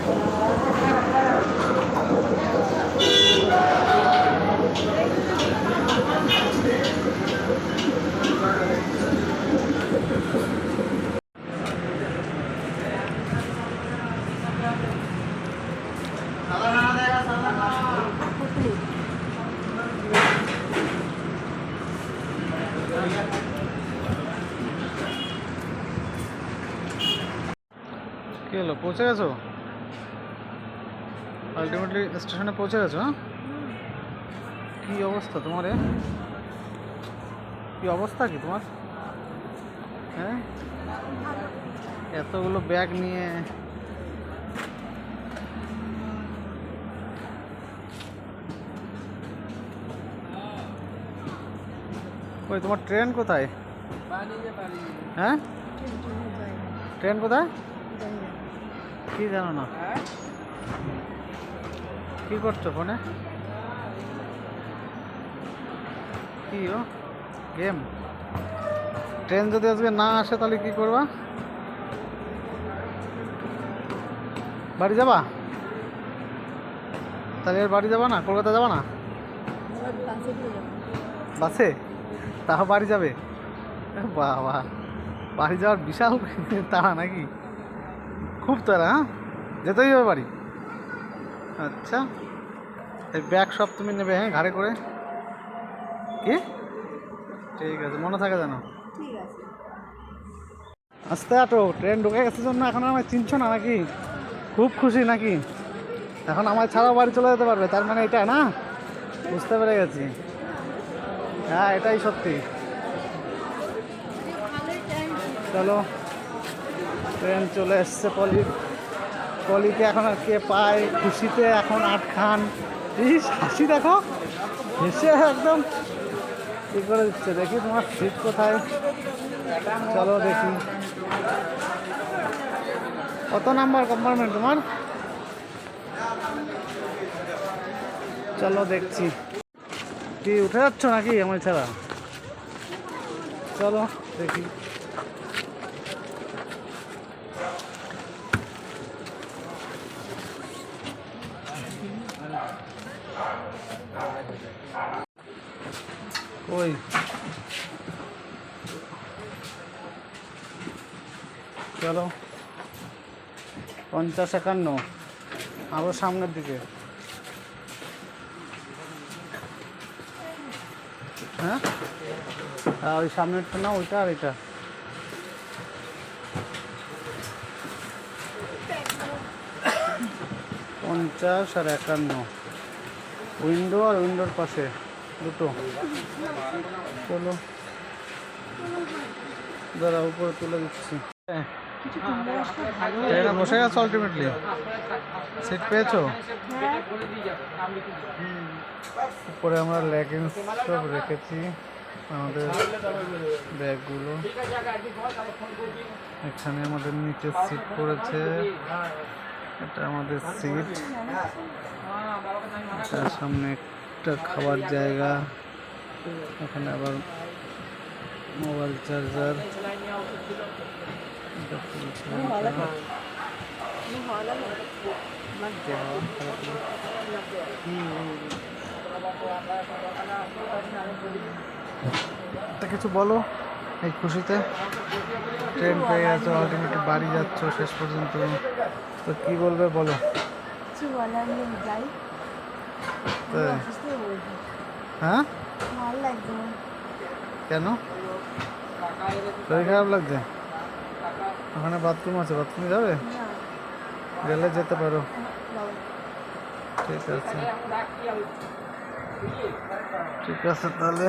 কি হলো, পৌঁছে গেছো? আলটিমেটলি স্টেশনে পৌঁছে গেছো? হ্যাঁ, কি অবস্থা তোমার? কি অবস্থা কি তোমার? হ্যাঁ, এতগুলো ব্যাগ নিয়ে ওই তোমার ট্রেন কোথায়? হ্যাঁ, ট্রেন কোথায় কি জানো না? কি করছো ফোনে? কি ও গেম? ট্রেন যদি আজকে না আসে তাহলে কি করবা? বাড়ি যাবা? তাহলে আর বাড়ি যাবা না? কলকাতা যাবা না? বাসে? তাও বাড়ি যাবে? বাবা, বাড়ি যাওয়ার বিশাল তাড়া নাকি? খুব তাড়া? হ্যাঁ, যেতেই হবে বাড়ি? আচ্ছা, এই ব্যাগ সব তুমি নেবে? হ্যাঁ, ঘাড়ে করে? কি? ঠিক আছে, মনে থাকে জানো। আস্তে আটো, ট্রেন ঢুকে গেছে জন্য এখন আমায় চিনছো না নাকি? খুব খুশি নাকি? এখন আমায় ছাড়াও বাড়ি চলে যেতে পারবে, তার মানে এটা না? বুঝতে পেরে গেছি। হ্যাঁ, এটাই সত্যি। চলো, ট্রেন চলে এসছে। পলিকে এখন আর কে পায়? খুশিতে এখন খান। হাসি দেখো, হেসে একদম কি করে দিচ্ছে। দেখি তোমার সিট কোথায়? চলো দেখি, কত নাম্বার কম্পার্টমেন্ট তোমার? চলো দেখছি। কি উঠে যাচ্ছ নাকি আমার ছাড়া? চলো দেখি। ওই চলো, 50-51 আরো সামনের দিকে। হ্যাঁ, ওই সামনেরটা না, ওইটা আর এটা। পঞ্চাশ আর 51, উইন্ডো আর উইন্ডোর পাশে দুটো। চলো দাঁড়া, উপরে তুলে দিচ্ছি। ট্রেনে বসে গেছো? আলটিমেটলি সিট পেয়েছো? উপরে আমরা লেগিংস সব রেখেছি, আমাদের ব্যাগগুলো। এখানে আমাদের নিচে সিট পড়েছে, এটা আমাদের সিট। তার সামনে একটা খাবার জায়গা, এখানে আবার মোবাইল চার্জার। কিছু বলো এই খুশিতে? ট্রেন পেয়ে গেছো, আলটিমেটলি বাড়ি যাচ্ছ শেষ পর্যন্ত, তো কি বলবে বলো? হ্যাঁ, কেন শরীর খারাপ লাগছে? ওখানে বাথরুম আছে, বাথরুমে যাবে? গেলে যেতে পারো। ঠিক আছে, ঠিক আছে তাহলে।